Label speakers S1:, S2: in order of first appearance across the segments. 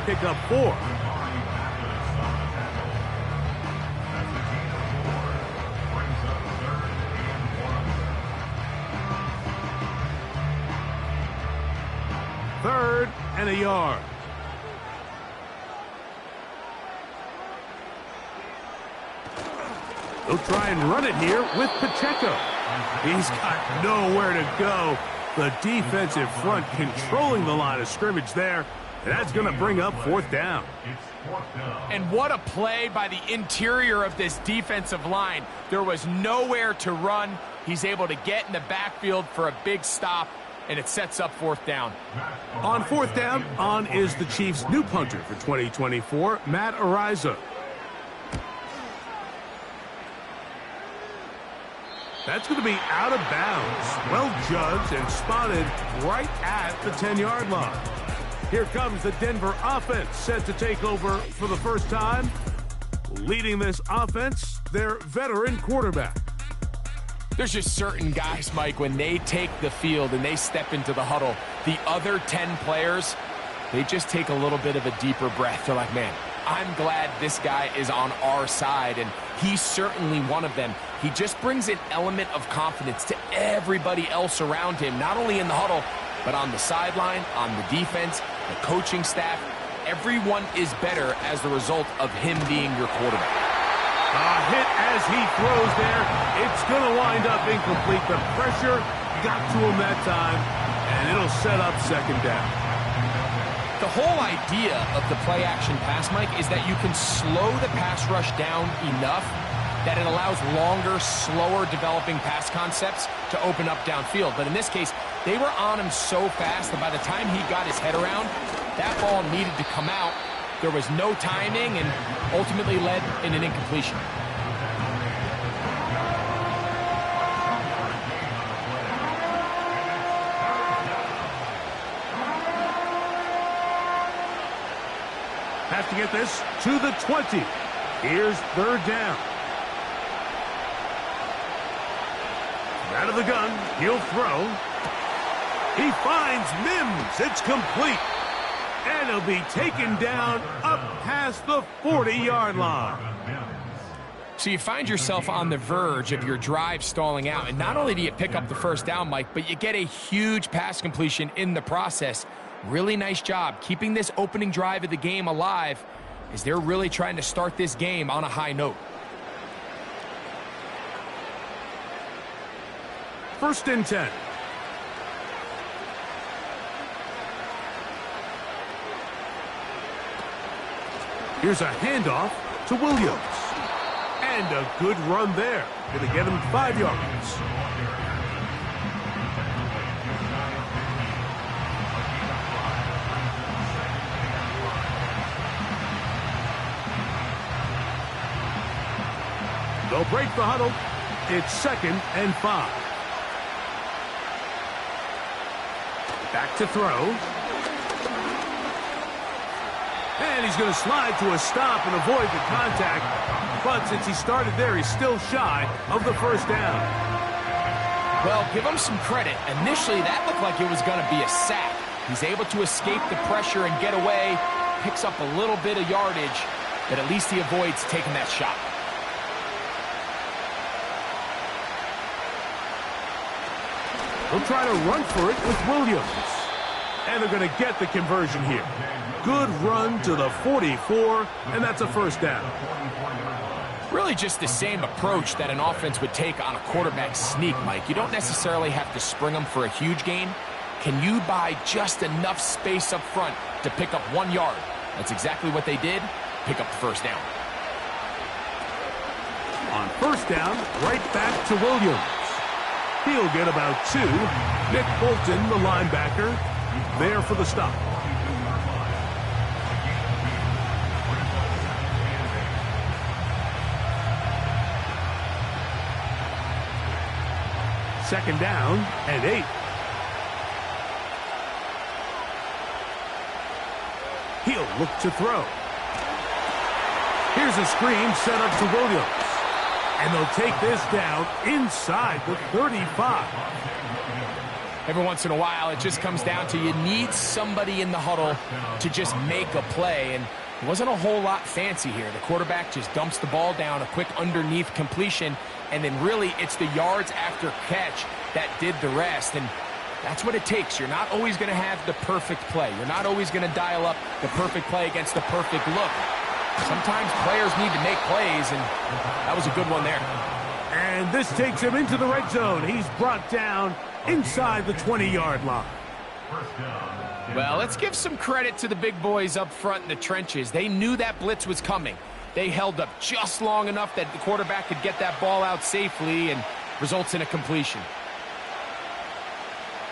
S1: pick up 4. Third and a yard. They'll try and run it here with Pacheco. He's got nowhere to go. The defensive front controlling the line of scrimmage there. And that's going to bring up 4th down.
S2: And what a play by the interior of this defensive line. There was nowhere to run. He's able to get in the backfield for a big stop, and it sets up 4th down.
S1: On 4th down, on is the Chiefs' new punter for 2024, Matt Ariza. That's going to be out of bounds. Well judged and spotted right at the 10-yard line. Here comes the Denver offense, set to take over for the first time. Leading this offense, their veteran quarterback.
S2: There's just certain guys, Mike, when they take the field and they step into the huddle, the other 10 players, they just take a little bit of a deeper breath. They're like, man, I'm glad this guy is on our side, and he's certainly one of them. He just brings an element of confidence to everybody else around him, not only in the huddle, but on the sideline, on the defense, the coaching staff. Everyone is better as the result of him being your quarterback.
S1: A hit as he throws there. It's going to wind up incomplete. The pressure got to him that time, and it'll set up 2nd down.
S2: The whole idea of the play-action pass, Mike, is that you can slow the pass rush down enough that it allows longer, slower developing pass concepts to open up downfield. But in this case, they were on him so fast that by the time he got his head around, that ball needed to come out. There was no timing and ultimately led in an incompletion.
S1: Has to get this to the 20. Here's 3rd down. Out of the gun, he'll throw. He finds Mims. It's complete. And he'll be taken down up past the 40-yard line.
S2: So you find yourself on the verge of your drive stalling out, and not only do you pick up the 1st down, Mike, but you get a huge pass completion in the process. Really nice job keeping this opening drive of the game alive as they're really trying to start this game on a high note.
S1: 1st and 10. Here's a handoff to Williams. And a good run there. Going to get him 5 yards. They'll break the huddle. It's 2nd and 5. Back to throw. And he's going to slide to a stop and avoid the contact. But since he started there, he's still shy of the 1st down.
S2: Well, give him some credit. Initially, that looked like it was going to be a sack. He's able to escape the pressure and get away. Picks up a little bit of yardage, but at least he avoids taking that shot.
S1: They'll try to run for it with Williams. And they're going to get the conversion here. Good run to the 44, and that's a 1st down.
S2: Really just the same approach that an offense would take on a quarterback sneak, Mike. You don't necessarily have to spring them for a huge gain. Can you buy just enough space up front to pick up 1 yard? That's exactly what they did. Pick up the 1st down.
S1: On 1st down, right back to Williams. He'll get about 2. Nick Bolton, the linebacker, there for the stop. Second down and 8. He'll look to throw. Here's a screen set up to Williams. And they'll take this down inside the 35.
S2: Every once in a while, it just comes down to you need somebody in the huddle to just make a play, and it wasn't a whole lot fancy here. The quarterback just dumps the ball down, a quick underneath completion, and then really it's the yards after catch that did the rest, and that's what it takes. You're not always going to have the perfect play. You're not always going to dial up the perfect play against the perfect look. Sometimes players need to make plays, and that was a good one there.
S1: And this takes him into the red zone. He's brought down inside the 20-yard line.
S2: Well, let's give some credit to the big boys up front in the trenches. They knew that blitz was coming. They held up just long enough that the quarterback could get that ball out safely and results in a completion.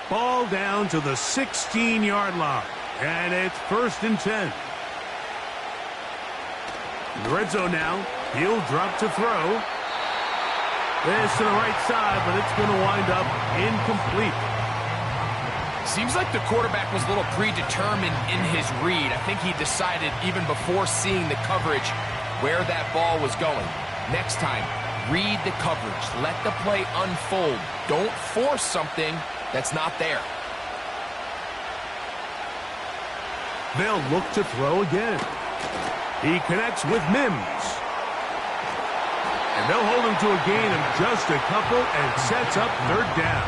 S1: Ball down to the 16-yard line, and it's 1st and 10. In the red zone now, he'll drop to throw. This to the right side, but it's going to wind up incomplete.
S2: Seems like the quarterback was a little predetermined in his read. I think he decided even before seeing the coverage where that ball was going. Next time, read the coverage. Let the play unfold. Don't force something that's not there.
S1: They'll look to throw again. He connects with Mims. And they'll hold him to a gain of just a couple and sets up 3rd down.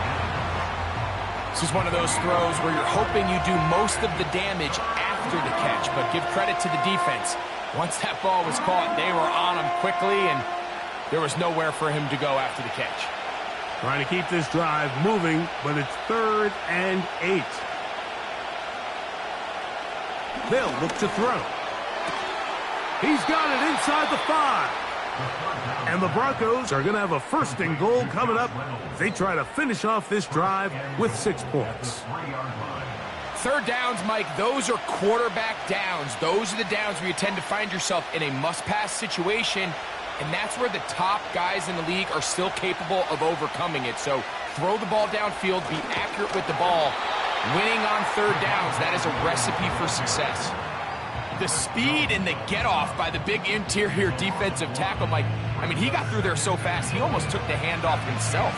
S2: This is one of those throws where you're hoping you do most of the damage after the catch, but give credit to the defense. Once that ball was caught, they were on him quickly, and there was nowhere for him to go after the catch.
S1: Trying to keep this drive moving, but it's 3rd and 8. They'll look to throw. He's got it inside the 5. And the Broncos are going to have a 1st and goal coming up. They try to finish off this drive with 6 points.
S2: 3rd downs, Mike, those are quarterback downs. Those are the downs where you tend to find yourself in a must-pass situation, and that's where the top guys in the league are still capable of overcoming it. So throw the ball downfield, be accurate with the ball. Winning on 3rd downs, that is a recipe for success. The speed and the get-off by the big interior defensive tackle, Mike, I mean, he got through there so fast, he almost took the handoff himself.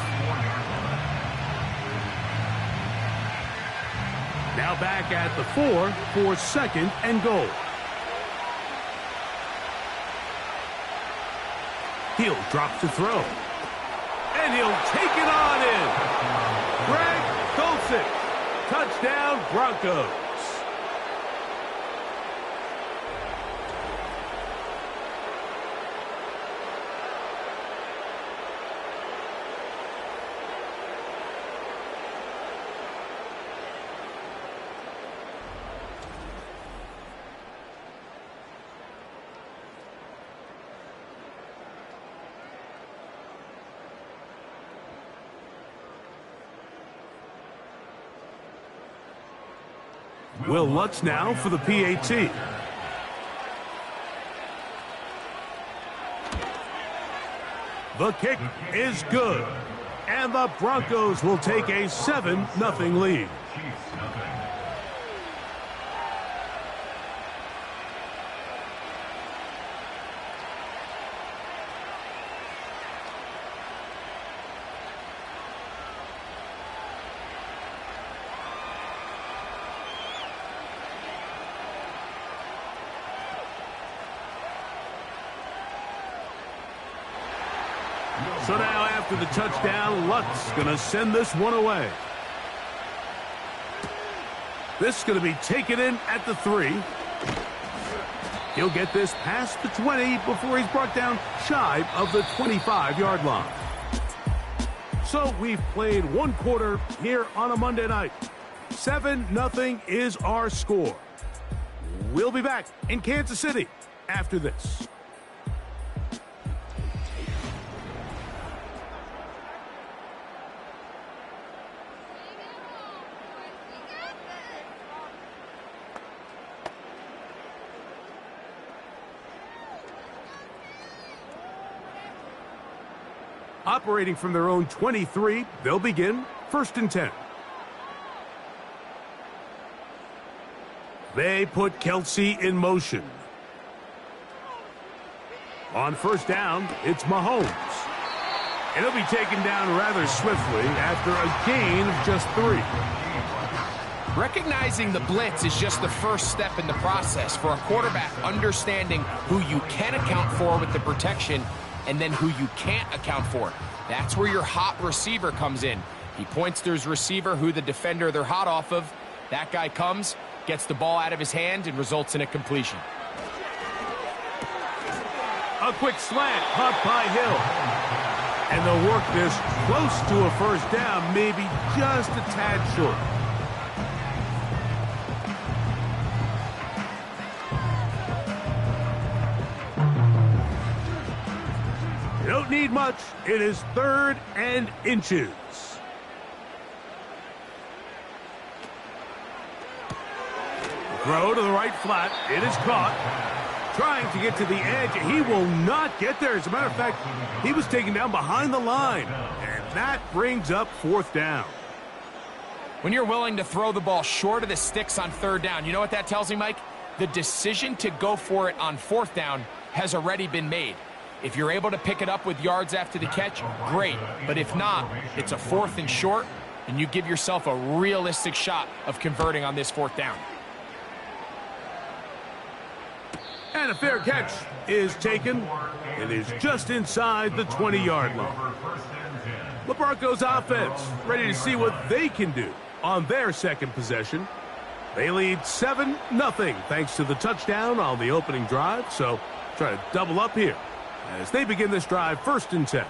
S1: Now back at the 4 for 2nd and goal. He'll drop to throw. And he'll take it on in. Greg Dulcich. Touchdown, Broncos. Will Lutz now for the PAT. The kick is good. And the Broncos will take a 7-0 lead. So now after the touchdown, Lutz going to send this one away. This is going to be taken in at the 3. He'll get this past the 20 before he's brought down shy of the 25-yard line. So we've played 1 quarter here on a Monday night. 7-0 is our score. We'll be back in Kansas City after this. Operating from their own 23, they'll begin 1st and 10. They put Kelsey in motion. On 1st down, it's Mahomes. And he'll be taken down rather swiftly after a gain of just 3.
S2: Recognizing the blitz is just the first step in the process for a quarterback, understanding who you can account for with the protection and then who you can't account for. That's where your hot receiver comes in. He points to his receiver, who the defender they're hot off of. That guy comes, gets the ball out of his hand, and results in a completion.
S1: A quick slant, caught by Hill. And they'll work this close to a first down, maybe just a tad short. You don't need much. It is 3rd and inches. Throw to the right flat. It is caught. Trying to get to the edge. He will not get there. As a matter of fact, he was taken down behind the line. And that brings up 4th down.
S2: When you're willing to throw the ball short of the sticks on 3rd down, you know what that tells me, Mike? The decision to go for it on 4th down has already been made. If you're able to pick it up with yards after the catch, great. But if not, it's a 4th and short, and you give yourself a realistic shot of converting on this 4th down.
S1: And a fair catch is taken. It is just inside the 20-yard line. The Broncos offense ready to see what they can do on their second possession. They lead 7-0 thanks to the touchdown on the opening drive. So try to double up here as they begin this drive 1st and 10.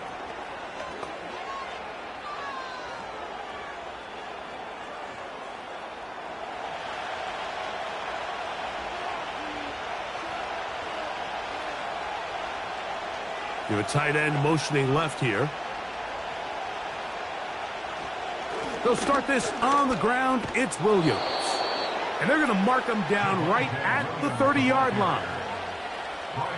S1: You have a tight end motioning left here. They'll start this on the ground. It's Williams. And they're going to mark him down right at the 30-yard line.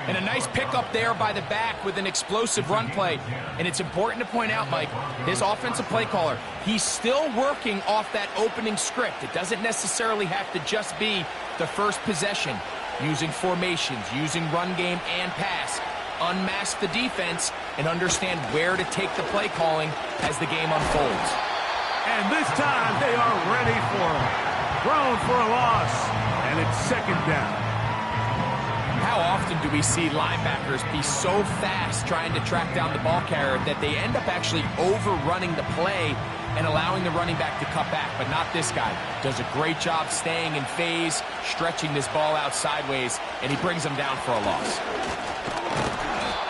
S2: And a nice pickup there by the back with an explosive run play. And it's important to point out, Mike, his offensive play caller, he's still working off that opening script. It doesn't necessarily have to just be the first possession. Using formations, using run game and pass. Unmask the defense and understand where to take the play calling as the game unfolds.
S1: And this time they are ready for him. Thrown for a loss, and it's 2nd down.
S2: How often do we see linebackers be so fast trying to track down the ball carrier that they end up actually overrunning the play and allowing the running back to cut back? But not this guy. Does a great job staying in phase, stretching this ball out sideways, and he brings him down for a loss.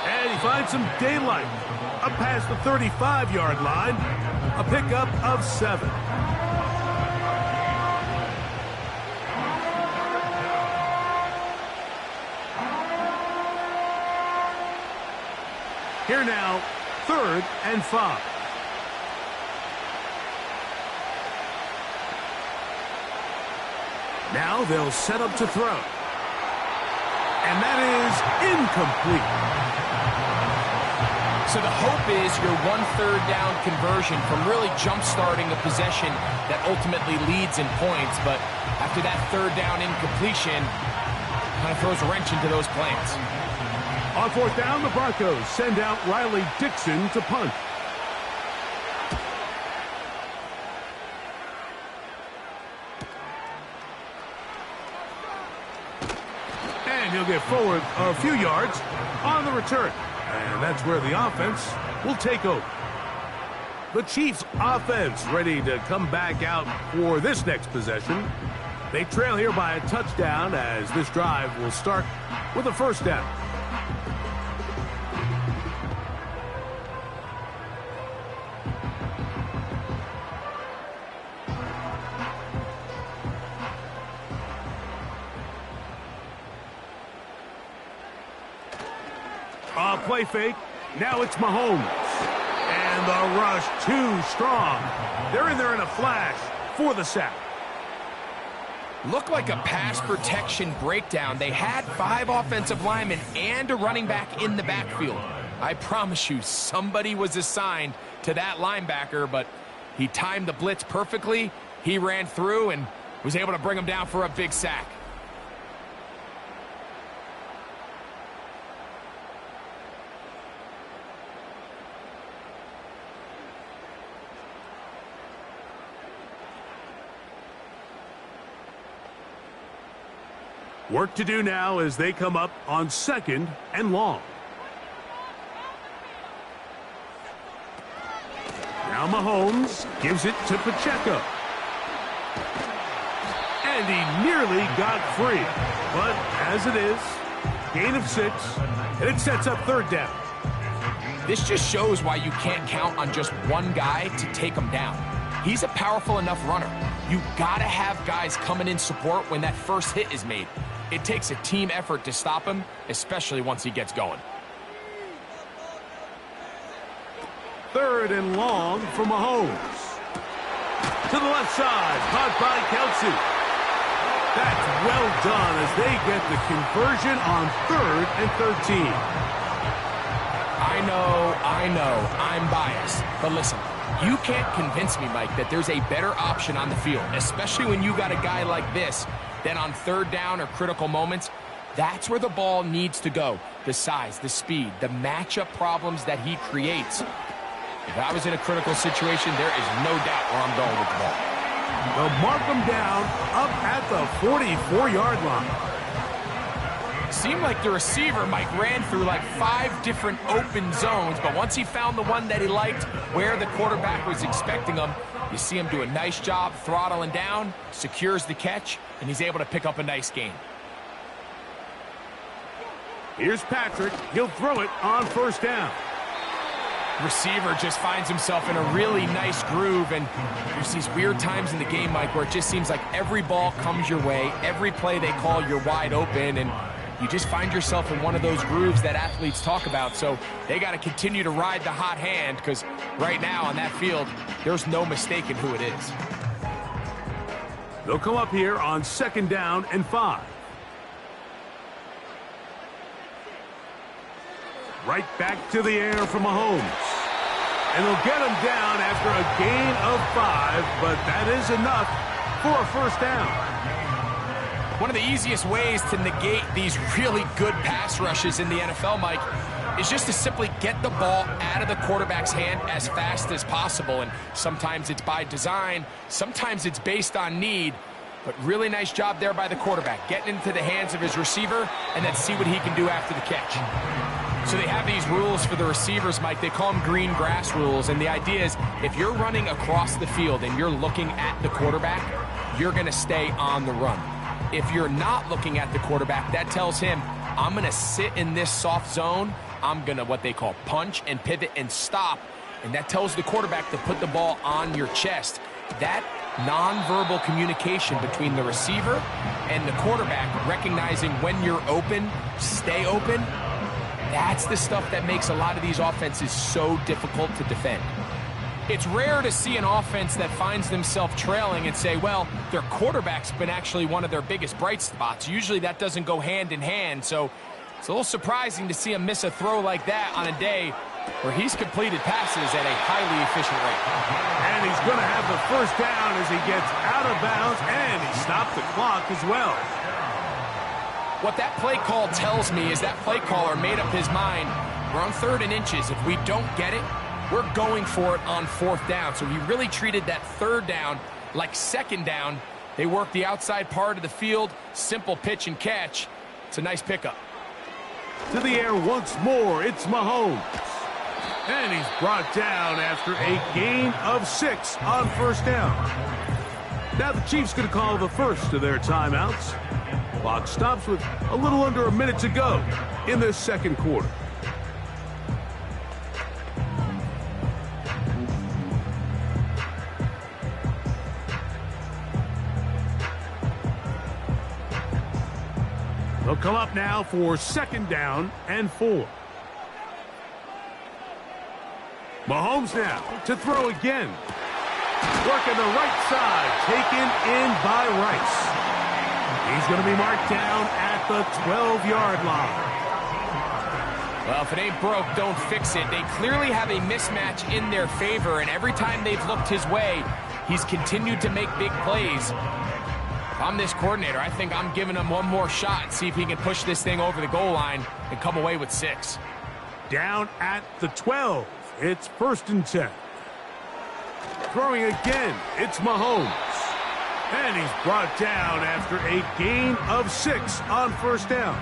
S1: And he finds some daylight up past the 35-yard line. A pickup of 7. Here now, 3rd and 5. Now they'll set up to throw. And that is incomplete.
S2: So the hope is your 1/3 down conversion from really jump-starting a possession that ultimately leads in points. But after that 3rd down incompletion, kind of throws a wrench into those plans.
S1: On 4th down, the Broncos send out Riley Dixon to punt. And he'll get forward a few yards on the return. And that's where the offense will take over. The Chiefs offense ready to come back out for this next possession. They trail here by a touchdown as this drive will start with a 1st down. Play fake. Now it's Mahomes. And the rush too strong. They're in there in a flash for the sack.
S2: Looked like a pass protection breakdown. They had 5 offensive linemen and a running back in the backfield. I promise you, somebody was assigned to that linebacker, but he timed the blitz perfectly. He ran through and was able to bring him down for a big sack.
S1: Work to do now as they come up on 2nd and long. Now Mahomes gives it to Pacheco. And he nearly got free. But as it is, gain of 6, and it sets up 3rd down.
S2: This just shows why you can't count on just one guy to take him down. He's a powerful enough runner. You gotta have guys coming in support when that first hit is made. It takes a team effort to stop him, especially once he gets going.
S1: 3rd and long for Mahomes. To the left side, caught by Kelsey. That's well done as they get the conversion on 3rd and 13.
S2: I know, I'm biased. But listen, you can't convince me, Mike, that there's a better option on the field, especially when you got a guy like this, then on 3rd down or critical moments. That's where the ball needs to go. The size, the speed, the matchup problems that he creates. If I was in a critical situation, there is no doubt where I'm going with the ball.
S1: They'll mark him down up at the 44-yard line.
S2: Seemed like the receiver, Mike, ran through like 5 different open zones, but once he found the one that he liked, where the quarterback was expecting him, you see him do a nice job throttling down, secures the catch, and he's able to pick up a nice gain.
S1: Here's Patrick. He'll throw it on 1st down.
S2: Receiver just finds himself in a really nice groove, and there's these weird times in the game, Mike, where it just seems like every ball comes your way, every play they call, you're wide open, and you just find yourself in one of those grooves that athletes talk about. So they got to continue to ride the hot hand, because right now on that field, there's no mistaking who it is.
S1: They'll come up here on 2nd down and 5. Right back to the air for Mahomes. And they'll get him down after a gain of 5, but that is enough for a 1st down.
S2: One of the easiest ways to negate these really good pass rushes in the NFL, Mike, is just to simply get the ball out of the quarterback's hand as fast as possible. And sometimes it's by design, sometimes it's based on need, but really nice job there by the quarterback, getting into the hands of his receiver and then see what he can do after the catch. So they have these rules for the receivers, Mike. They call them green grass rules, and the idea is if you're running across the field and you're looking at the quarterback, you're going to stay on the run. If you're not looking at the quarterback, that tells him, I'm going to sit in this soft zone. I'm going to what they call punch and pivot and stop, and that tells the quarterback to put the ball on your chest. That nonverbal communication between the receiver and the quarterback, recognizing when you're open, stay open, that's the stuff that makes a lot of these offenses so difficult to defend. It's rare to see an offense that finds themselves trailing and say, well, their quarterback's been actually one of their biggest bright spots. Usually that doesn't go hand in hand, so it's a little surprising to see him miss a throw like that on a day where he's completed passes at a highly efficient rate.
S1: And he's going to have the 1st down as he gets out of bounds, and he stopped the clock as well.
S2: What that play call tells me is that play caller made up his mind. We're on 3rd and inches. If we don't get it, we're going for it on 4th down. So he really treated that 3rd down like 2nd down. They work the outside part of the field, simple pitch and catch. It's a nice pickup.
S1: To the air once more, it's Mahomes. And he's brought down after a gain of 6 on 1st down. Now the Chiefs going to call the first of their timeouts. Clock stops with a little under a minute to go in this 2nd quarter. They'll come up now for 2nd down and 4. Mahomes now to throw again. Working the right side, taken in by Rice. He's going to be marked down at the 12-yard line.
S2: Well, if it ain't broke, don't fix it. They clearly have a mismatch in their favor, and every time they've looked his way, he's continued to make big plays. If I'm this coordinator, I think I'm giving him one more shot and see if he can push this thing over the goal line and come away with 6.
S1: Down at the 12. It's 1st and 10. Throwing again, it's Mahomes. And he's brought down after a gain of 6 on first down.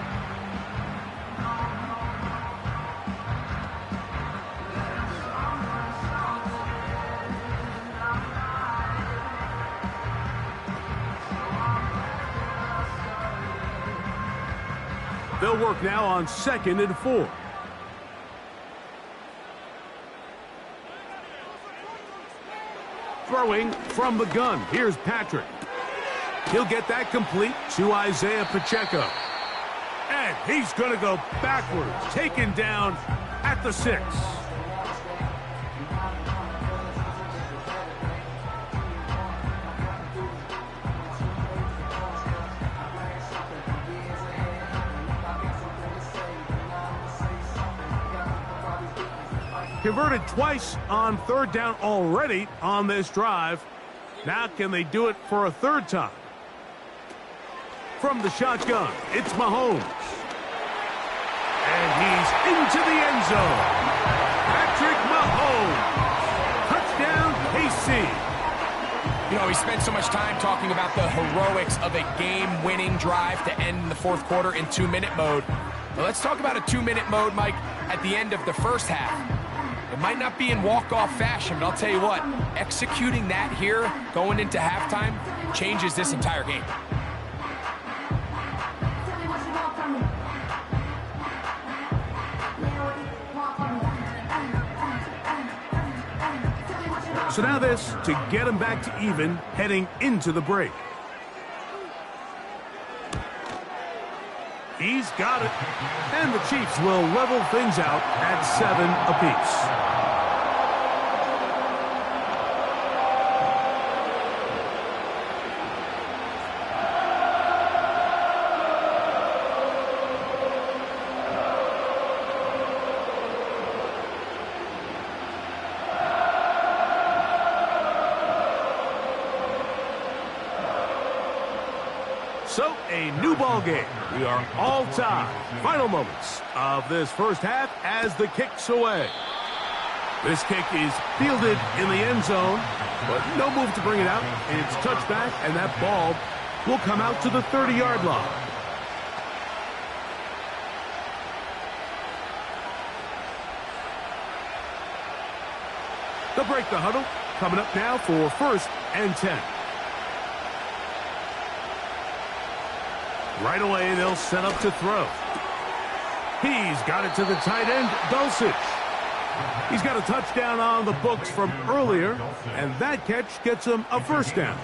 S1: They'll work now on 2nd and 4. Throwing from the gun. Here's Patrick. He'll get that complete to Isaiah Pacheco. And he's going to go backwards, taken down at the 6. Converted twice on 3rd down already on this drive. Now can they do it for a 3rd time? From the shotgun, it's Mahomes. And he's into the end zone. Patrick Mahomes. Touchdown, KC.
S2: You know, we spent so much time talking about the heroics of a game-winning drive to end the 4th quarter in 2-minute mode. Well, let's talk about a 2-minute mode, Mike, at the end of the first half. It might not be in walk-off fashion, but I'll tell you what, executing that here, going into halftime, changes this entire game.
S1: So now this to get him back to even heading into the break. He's got it. And the Chiefs will level things out at 7 apiece. So, a new ball game. We are all tied. Final moments of this first half as the kick's away. This kick is fielded in the end zone, but no move to bring it out. It's touchback, and that ball will come out to the 30-yard line. They'll break the huddle. Coming up now for 1st and 10. Right away, they'll set up to throw. He's got it to the tight end, Dulcich. He's got a touchdown on the books from earlier, and that catch gets him a 1st down.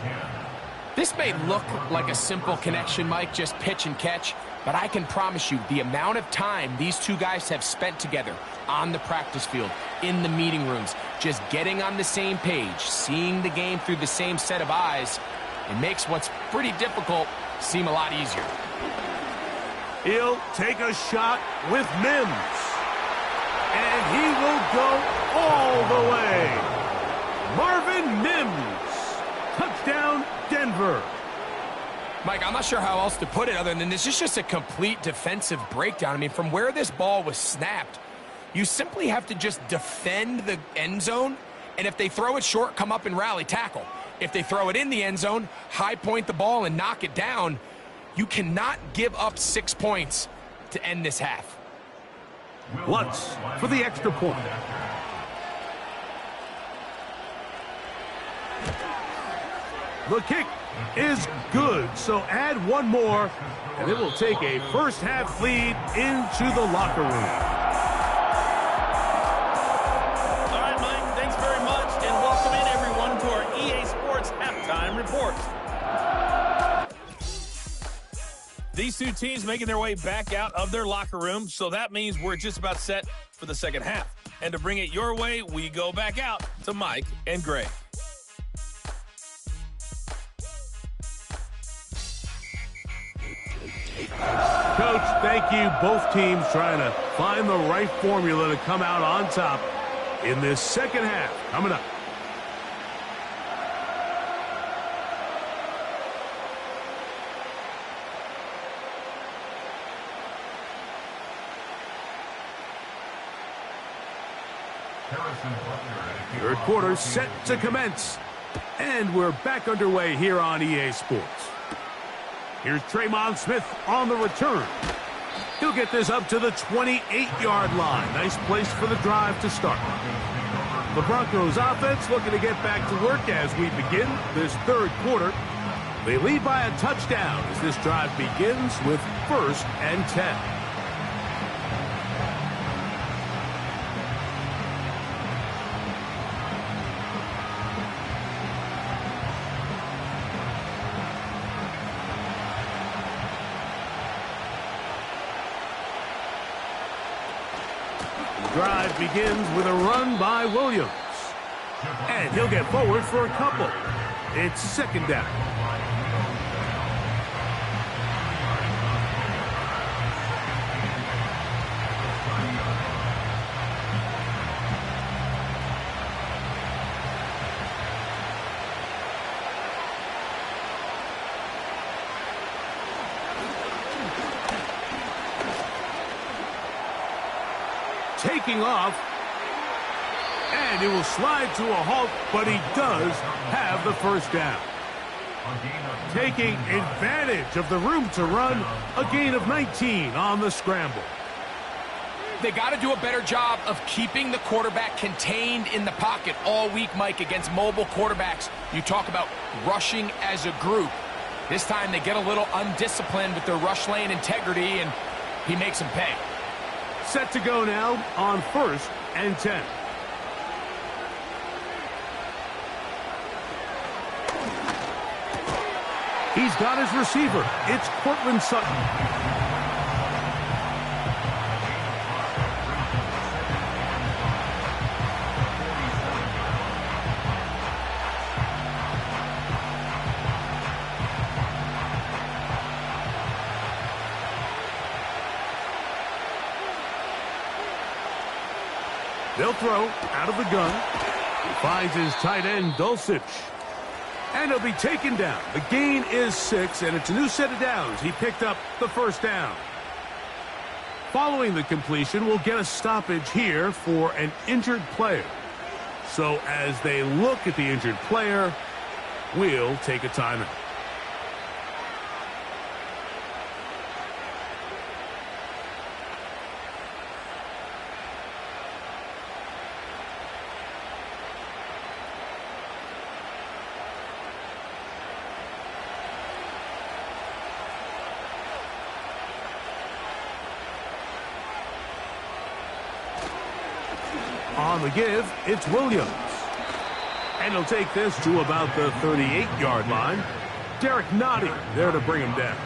S2: This may look like a simple connection, Mike, just pitch and catch, but I can promise you the amount of time these two guys have spent together on the practice field, in the meeting rooms, just getting on the same page, seeing the game through the same set of eyes, it makes what's pretty difficult seem a lot easier.
S1: He'll take a shot with Mims. And he will go all the way. Marvin Mims. Touchdown, Denver.
S2: Mike, I'm not sure how else to put it other than this is just a complete defensive breakdown. I mean, from where this ball was snapped, you simply have to just defend the end zone, and if they throw it short, come up and rally tackle. If they throw it in the end zone, high point the ball and knock it down. You cannot give up 6 points to end this half.
S1: Lutz for the extra point. The kick is good, so add one more, and it will take a first half lead into the locker room.
S3: All right, Mike, thanks very much, and welcome in everyone to our EA Sports Halftime Report. These two teams making their way back out of their locker room, so that means we're just about set for the second half. And to bring it your way, we go back out to Mike and Greg.
S1: Coach, thank you. Both teams trying to find the right formula to come out on top in this second half. Coming up. Third quarter set to commence. And we're back underway here on EA Sports. Here's Traymon Smith on the return. He'll get this up to the 28-yard line. Nice place for the drive to start. The Broncos offense looking to get back to work as we begin this third quarter. They lead by a touchdown as this drive begins with 1st and 10. Drive begins with a run by Williams. And he'll get forward for a couple. It's 2nd down. Taking off, and it will slide to a halt, but he does have the 1st down. Taking advantage of the room to run, a gain of 19 on the scramble.
S2: They got to do a better job of keeping the quarterback contained in the pocket all week, Mike, against mobile quarterbacks. You talk about rushing as a group. This time they get a little undisciplined with their rush lane integrity, and he makes them pay.
S1: Set to go now on 1st and 10. He's got his receiver. It's Cortland Sutton. They'll throw out of the gun. He finds his tight end, Dulcich. And he'll be taken down. The gain is 6, and it's a new set of downs. He picked up the 1st down. Following the completion, we'll get a stoppage here for an injured player. So as they look at the injured player, we'll take a timeout. On the give, it's Williams. And he'll take this to about the 38-yard line. Derek Nottie there to bring him down.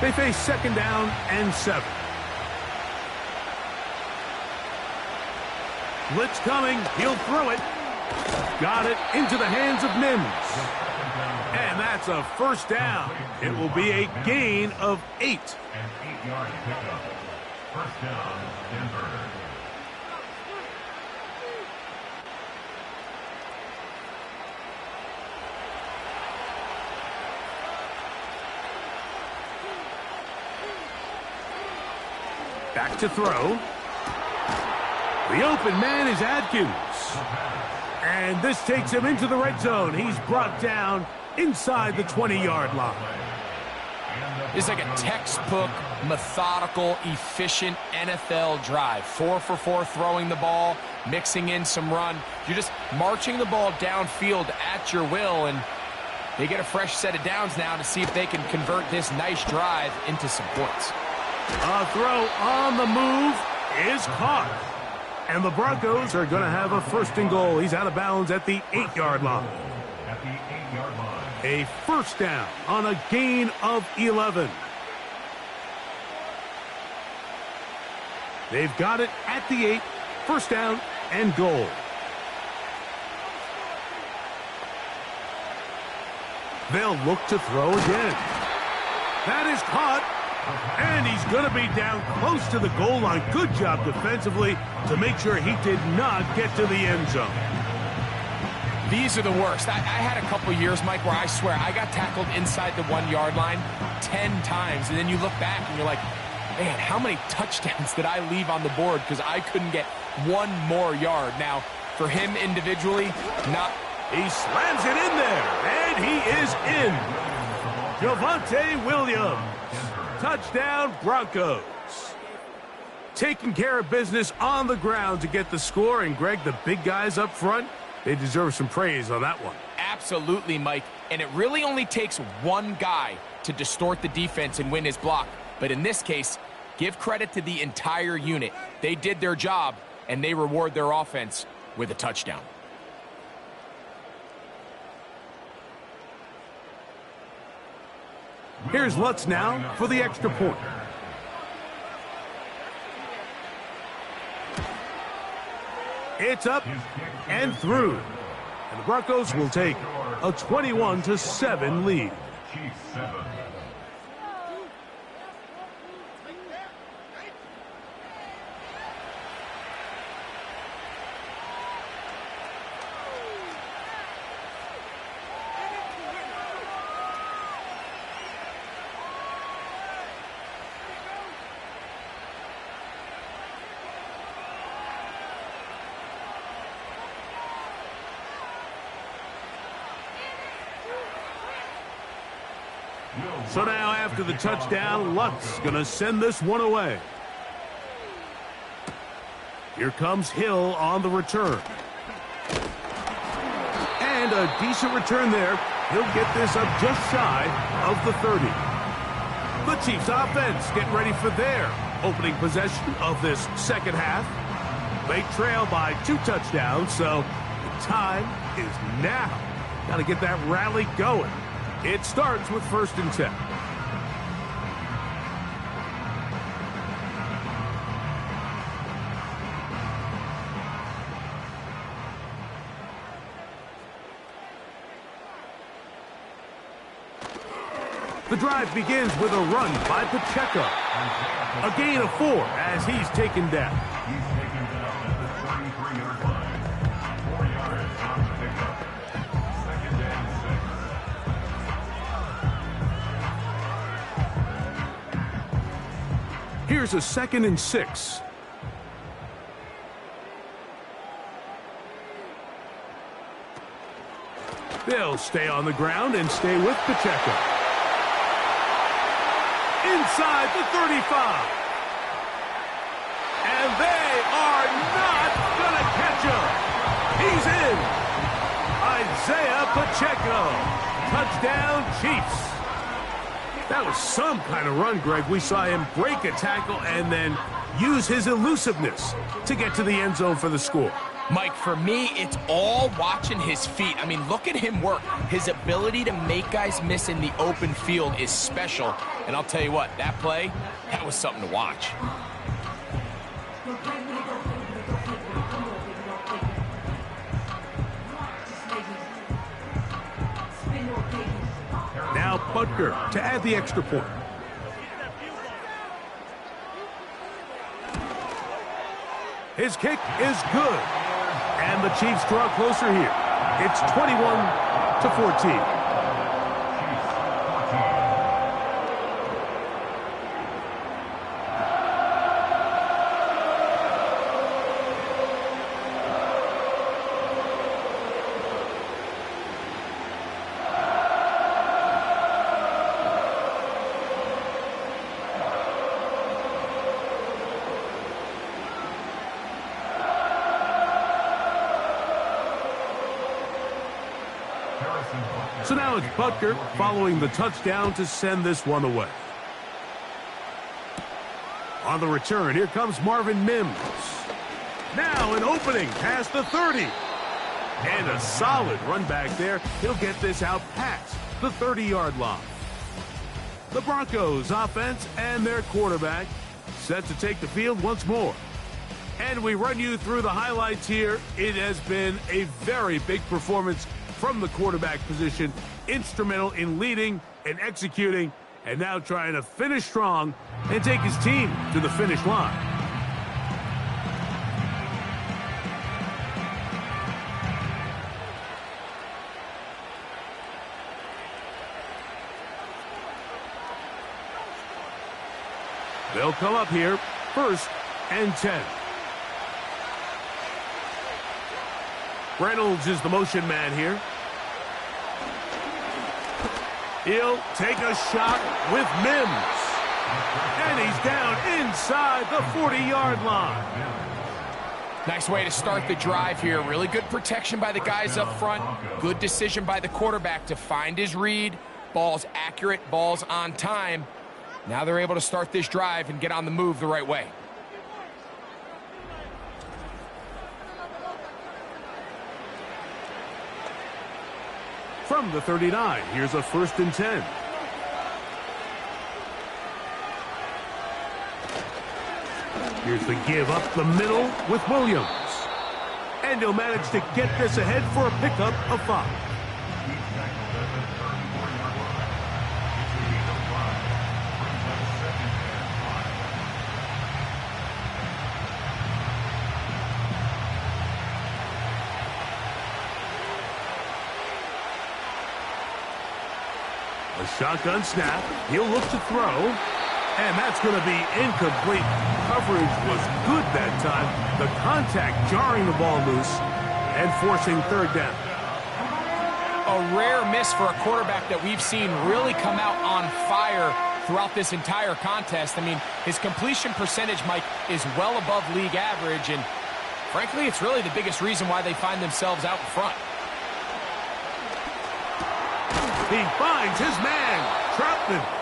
S1: They face 2nd down and 7. Blitz coming. He'll throw it. Got it into the hands of Mims. And that's a 1st down. It will be a gain of 8.
S4: An 8-yard pickup. 1st down, Denver.
S1: Back to throw. The open man is Adkins. And this takes him into the red zone. He's brought down inside the 20-yard line.
S2: It's like a textbook, methodical, efficient NFL drive. 4 for 4 throwing the ball, mixing in some run. You're just marching the ball downfield at your will, and they get a fresh set of downs now to see if they can convert this nice drive into some points.
S1: A throw on the move is caught. And the Broncos are going to have a 1st and goal. He's out of bounds at the 8-yard line.
S4: At the 8-yard line.
S1: A 1st down on a gain of 11. They've got it at the 8. 1st down and goal. They'll look to throw again. That is caught. And he's going to be down close to the goal line. Good job defensively to make sure he did not get to the end zone.
S2: These are the worst. I had a couple years, Mike, where I swear I got tackled inside the 1-yard line. 10 times, and then you look back and you're like, man, how many touchdowns did I leave on the board because I couldn't get one more yard? Now, for him individually, not.
S1: He slams it in there, and he is in. Javonte Williams, touchdown Broncos. Taking care of business on the ground to get the score, and Greg, the big guys up front, they deserve some praise on that one.
S2: Absolutely, Mike, and it really only takes one guy to distort the defense and win his block. But in this case, give credit to the entire unit. They did their job, and they reward their offense with a touchdown.
S1: Here's Lutz now for the extra point. It's up and through. And the Broncos will take a 21-7 lead.
S4: Chiefs 7.
S1: So now after the touchdown, Lutz going to send this one away. Here comes Hill on the return. And a decent return there. He'll get this up just shy of the 30. The Chiefs offense getting ready for their opening possession of this second half. They trail by 2 touchdowns, so the time is now. Got to get that rally going. It starts with 1st and 10. The drive begins with a run by Pacheco. A gain of 4 as he's taken down.
S4: He's taken down at the 33-yard line. 4 yards on the pickup. 2nd and 6.
S1: Here's a 2nd and 6. They'll stay on the ground and stay with Pacheco. Inside the 35. And they are not going to catch him. He's in. Isaiah Pacheco. Touchdown, Chiefs. That was some kind of run, Greg. We saw him break a tackle and then use his elusiveness to get to the end zone for the score.
S2: Mike, for me, it's all watching his feet. I mean, look at him work. His ability to make guys miss in the open field is special. And I'll tell you what, that play, that was something to watch.
S1: Now Butker to add the extra point. His kick is good. And the Chiefs draw closer here. It's 21-14. So now it's Butker following the touchdown to send this one away. On the return, here comes Marvin Mims. Now an opening past the 30. And a solid run back there. He'll get this out past the 30-yard line. The Broncos offense and their quarterback set to take the field once more. And we run you through the highlights here. It has been a very big performance from the quarterback position, instrumental in leading and executing, and now trying to finish strong and take his team to the finish line. They'll come up here, 1st and 10. Reynolds is the motion man here. He'll take a shot with Mims. And he's down inside the 40-yard line.
S2: Nice way to start the drive here. Really good protection by the guys up front. Good decision by the quarterback to find his read. Ball's accurate, ball's on time. Now they're able to start this drive and get on the move the right way.
S1: From the 39, here's a 1st and 10. Here's the give up the middle with Williams. And he'll manage to get this ahead for a pickup of 5. A shotgun snap. He'll look to throw. And that's going to be incomplete. Coverage was good that time. The contact jarring the ball loose and forcing 3rd down.
S2: A rare miss for a quarterback that we've seen really come out on fire throughout this entire contest. I mean, his completion percentage, Mike, is well above league average. And frankly, it's really the biggest reason why they find themselves out in front.
S1: He finds his man, Troutman.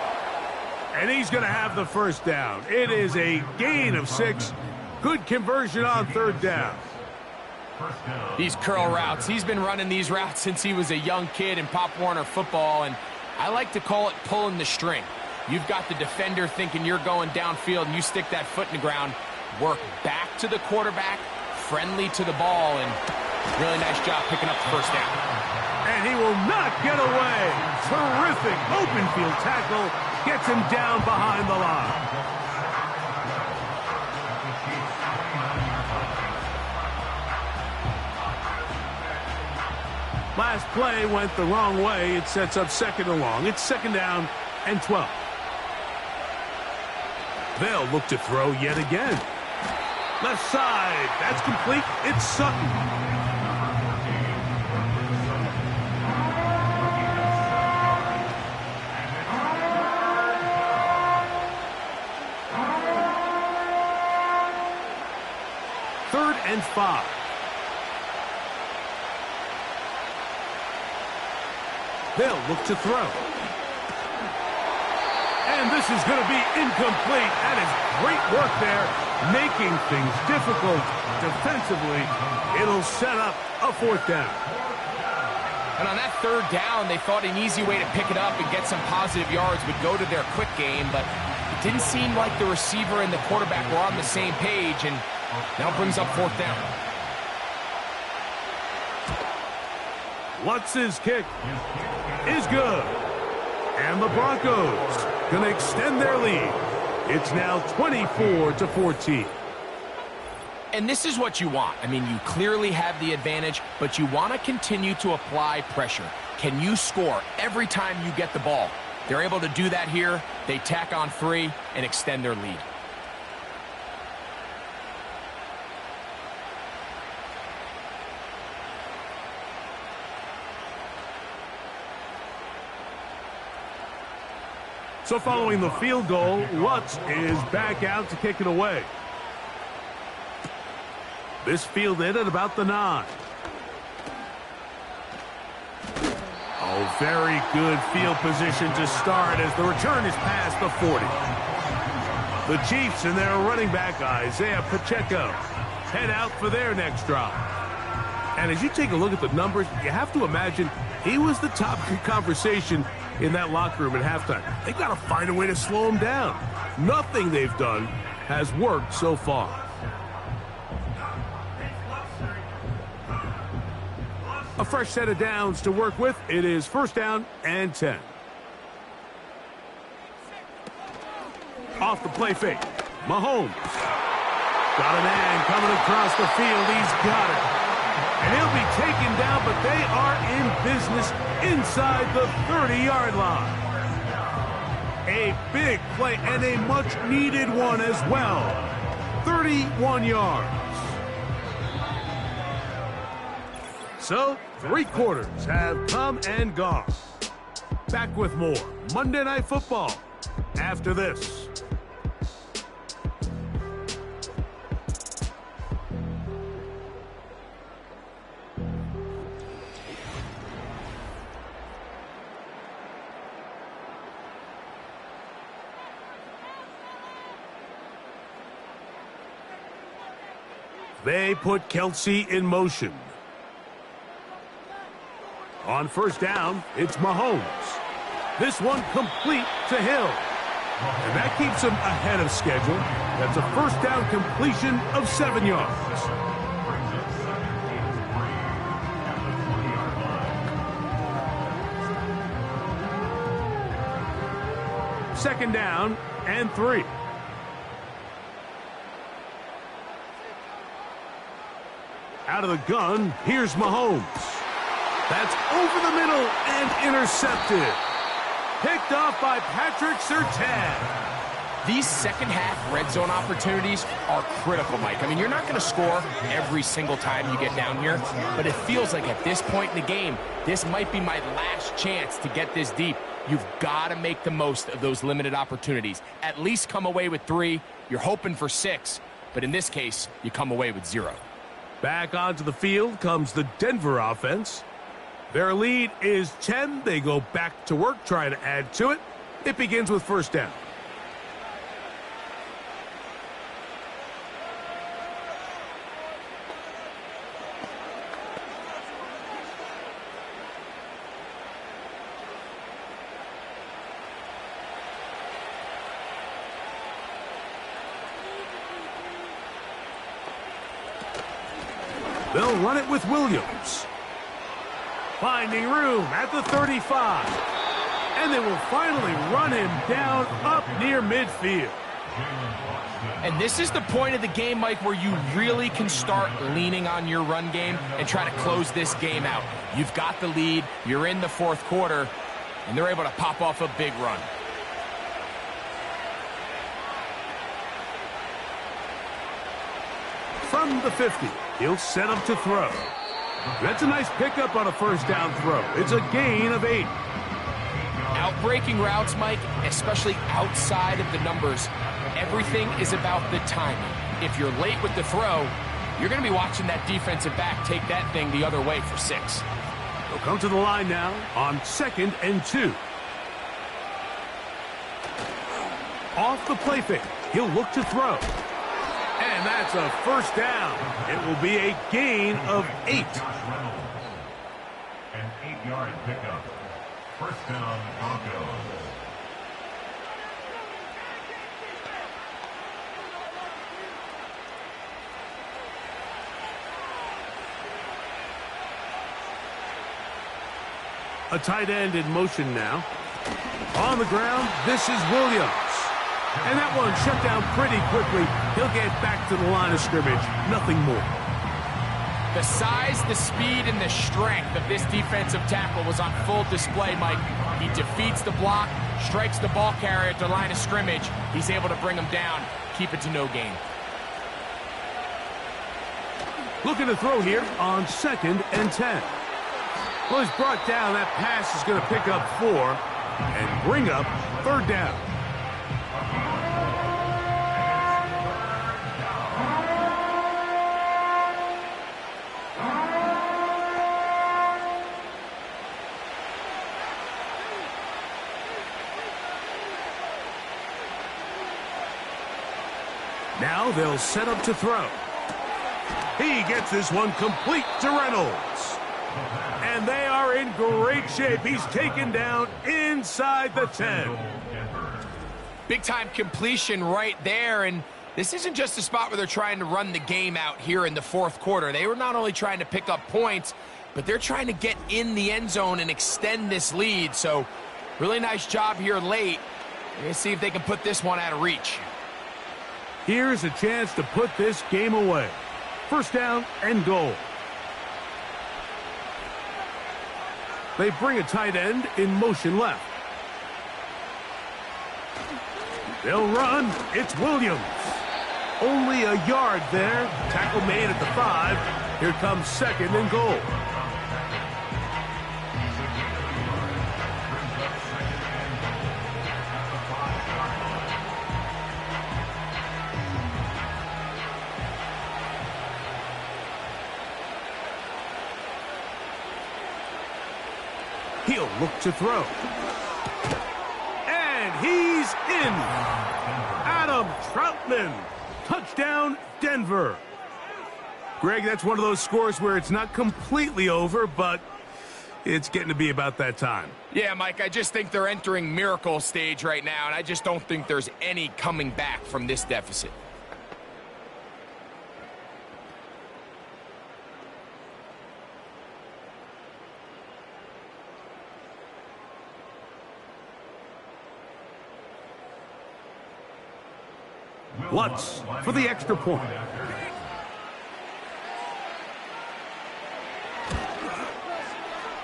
S1: And he's going to have the 1st down. It is a gain of 6. Good conversion on 3rd down.
S2: These curl routes, he's been running these routes since he was a young kid in Pop Warner football, and I like to call it pulling the string. You've got the defender thinking you're going downfield, and you stick that foot in the ground, work back to the quarterback, friendly to the ball, and really nice job picking up the 1st down.
S1: And he will not get away. Terrific open field tackle. Gets him down behind the line. Last play went the wrong way. It sets up 2nd and long. It's 2nd down and 12. They'll look to throw yet again. Left side. That's complete. It's Sutton. And 5. They'll look to throw. And this is going to be incomplete. That is great work there, making things difficult defensively. It'll set up a 4th down.
S2: And on that 3rd down, they thought an easy way to pick it up and get some positive yards would go to their quick game, but it didn't seem like the receiver and the quarterback were on the same page, and now brings up 4th down.
S1: Lutz's kick is good. And the Broncos going to extend their lead. It's now 24-14.
S2: And this is what you want. I mean, you clearly have the advantage, but you want to continue to apply pressure. Can you score every time you get the ball? They're able to do that here. They tack on 3 and extend their lead.
S1: So following the field goal, Lutz is back out to kick it away. This fielded at about the 9. Oh, very good field position to start as the return is past the 40. The Chiefs and their running back, Isaiah Pacheco, head out for their next drive. And as you take a look at the numbers, you have to imagine he was the top conversation in that locker room at halftime. They got to find a way to slow him down. Nothing they've done has worked so far. A fresh set of downs to work with. It is 1st down and 10. Off the play fake. Mahomes. Got a man coming across the field. He's got it. And he'll be taken down, but they are in business inside the 30-yard line. A big play and a much-needed one as well. 31 yards. So, 3 quarters have come and gone. Back with more Monday Night Football after this. They put Kelsey in motion. On first down, it's Mahomes. This one complete to Hill. And that keeps him ahead of schedule. That's a first down completion of 7 yards. Second down and 3. Out of the gun, here's Mahomes. That's over the middle and intercepted. Picked off by Patrick Surtain.
S2: These second-half red zone opportunities are critical, Mike. I mean, you're not going to score every single time you get down here, but it feels like at this point in the game, this might be my last chance to get this deep. You've got to make the most of those limited opportunities. At least come away with 3. You're hoping for 6, but in this case, you come away with 0.
S1: Back onto the field comes the Denver offense. Their lead is 10. They go back to work trying to add to it. It begins with first down. They'll run it with Williams. Finding room at the 35. And they will finally run him down up near midfield.
S2: And this is the point of the game, Mike, where you really can start leaning on your run game and try to close this game out. You've got the lead, you're in the 4th quarter, and they're able to pop off a big run.
S1: From the 50, he'll set up to throw. That's a nice pickup on a first down throw. It's a gain of 8.
S2: Outbreaking routes, Mike, especially outside of the numbers, everything is about the timing. If you're late with the throw, you're going to be watching that defensive back take that thing the other way for 6.
S1: They'll come to the line now on 2nd and 2. Off the play fake, he'll look to throw. And that's a first down. It will be a gain of 8.
S4: An 8-yard pickup. First down, Broncos.
S1: A tight end in motion now. On the ground, this is Williams. And that one shut down pretty quickly. He'll get back to the line of scrimmage. Nothing more.
S2: The size, the speed, and the strength of this defensive tackle was on full display, Mike. He defeats the block, strikes the ball carrier at the line of scrimmage. He's able to bring him down, keep it to no gain.
S1: Looking to throw here on 2nd and 10. Well, he's brought down. That pass is going to pick up 4 and bring up 3rd down. Now they'll set up to throw. He gets this one complete to Reynolds. And they are in great shape. He's taken down inside the 10.
S2: Big-time completion right there, and this isn't just a spot where they're trying to run the game out here in the 4th quarter. They were not only trying to pick up points, but they're trying to get in the end zone and extend this lead. So really nice job here late. We're going to see if they can put this one out of reach.
S1: Here's a chance to put this game away. First down and goal. They bring a tight end in motion left. They'll run. It's Williams. Only a yard there. Tackle made at the 5. Here comes 2nd and goal. He'll look to throw. And he's in. Adam Troutman. Touchdown, Denver. Greg, that's one of those scores where it's not completely over, but it's getting to be about that time.
S2: Yeah, Mike, I just think they're entering miracle stage right now, and I just don't think there's any coming back from this deficit.
S1: Lutz for the extra point.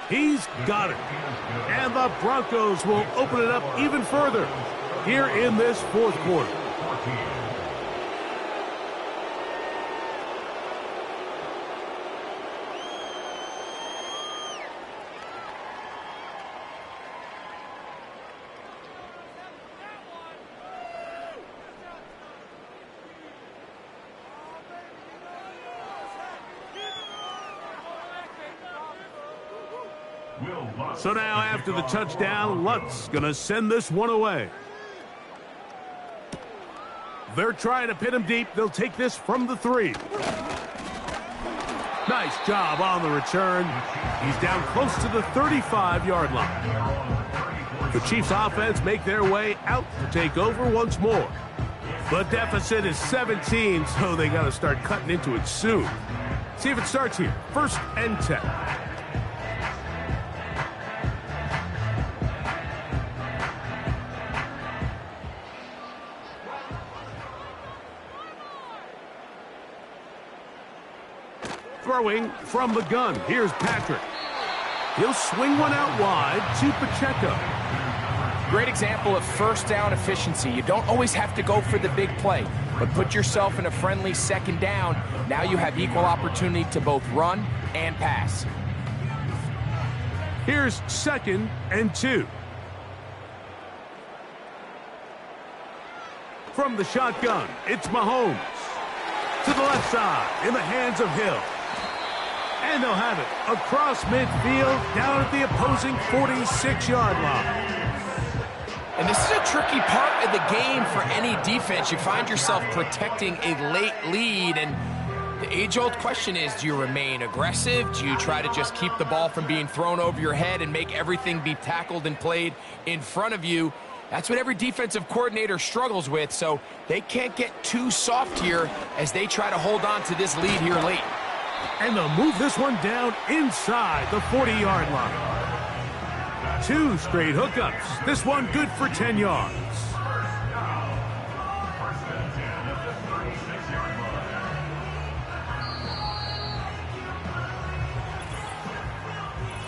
S1: He's got it. And the Broncos will open it up even further here in this 4th quarter. So now after the touchdown, Lutz going to send this one away. They're trying to pin him deep. They'll take this from the 3. Nice job on the return. He's down close to the 35-yard line. The Chiefs offense make their way out to take over once more. The deficit is 17, so they got to start cutting into it soon. See if it starts here. 1st and 10. Throwing from the gun. Here's Patrick. He'll swing one out wide to Pacheco.
S2: Great example of 1st down efficiency. You don't always have to go for the big play, but put yourself in a friendly 2nd down. Now you have equal opportunity to both run and pass.
S1: Here's 2nd and 2. From the shotgun, it's Mahomes. To the left side, in the hands of Hill. And they'll have it across midfield, down at the opposing 46-yard line.
S2: And this is a tricky part of the game for any defense. You find yourself protecting a late lead, and the age-old question is, do you remain aggressive? Do you try to just keep the ball from being thrown over your head and make everything be tackled and played in front of you? That's what every defensive coordinator struggles with, so they can't get too soft here as they try to hold on to this lead here late.
S1: And they'll move this one down inside the 40-yard line. 2 straight hookups. This one good for 10 yards.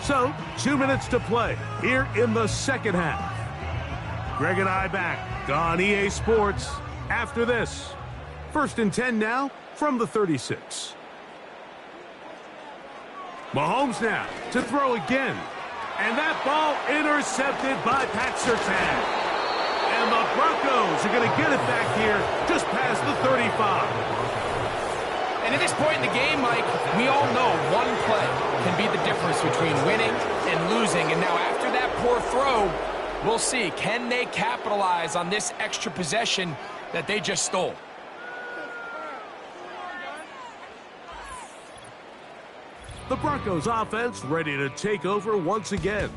S1: So, 2 minutes to play here in the 2nd half. Greg and I back on EA Sports after this. 1st and 10 now from the 36. Mahomes now to throw again. And that ball intercepted by Pat Surtain. And the Broncos are going to get it back here just past the 35.
S2: And at this point in the game, Mike, we all know one play can be the difference between winning and losing. And now after that poor throw, we'll see. Can they capitalize on this extra possession that they just stole?
S1: The Broncos offense ready to take over once again.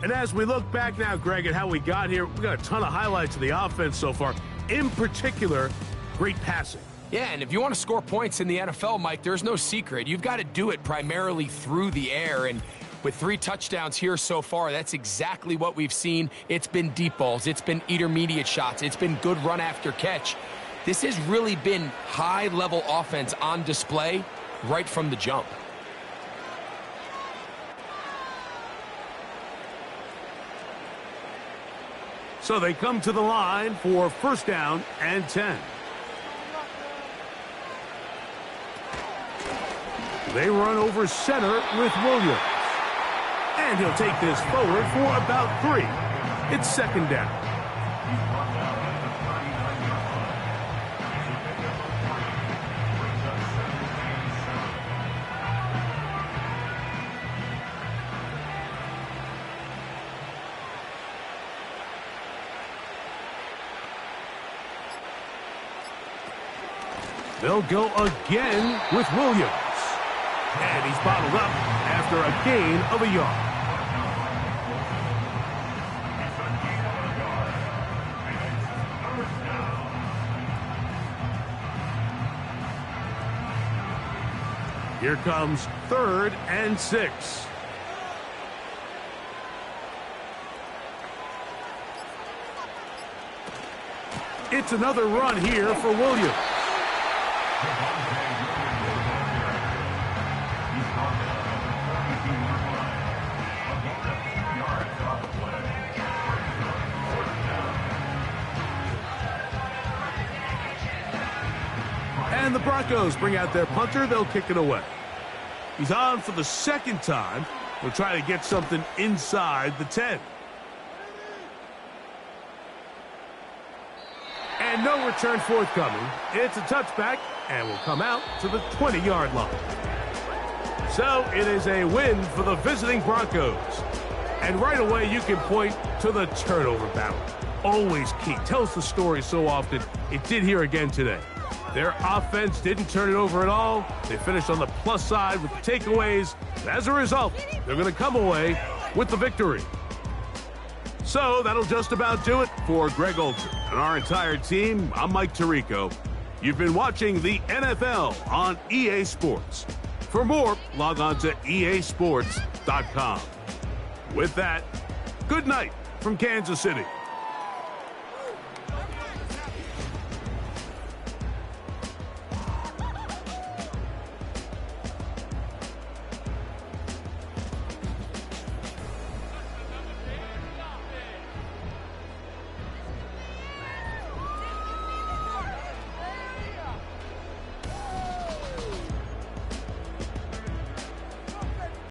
S1: And as we look back now, Greg, at how we got here, we got a ton of highlights of the offense so far. In particular, great passing.
S2: Yeah, and if you want to score points in the NFL, Mike, there's no secret. You've got to do it primarily through the air. And with 3 touchdowns here so far, that's exactly what we've seen. It's been deep balls. It's been intermediate shots. It's been good run after catch. This has really been high-level offense on display right from the jump.
S1: So they come to the line for first down and 10. They run over center with Williams. And he'll take this forward for about 3. It's second down. They'll go again with Williams. And he's bottled up after a gain of a yard. Here comes 3rd and 6. It's another run here for Williams. And the Broncos bring out their punter. They'll kick it away. He's on for the second time. He'll try to get something inside the 10. And no return forthcoming. It's a touchback and will come out to the 20-yard line. So it is a win for the visiting Broncos. And right away you can point to the turnover battle. Always key. Tells the story so often. It did here again today. Their offense didn't turn it over at all. They finished on the plus side with the takeaways. And as a result, they're going to come away with the victory. So that'll just about do it for Greg Olsen and our entire team. I'm Mike Tirico. You've been watching the NFL on EA Sports. For more, log on to easports.com. With that, good night from Kansas City.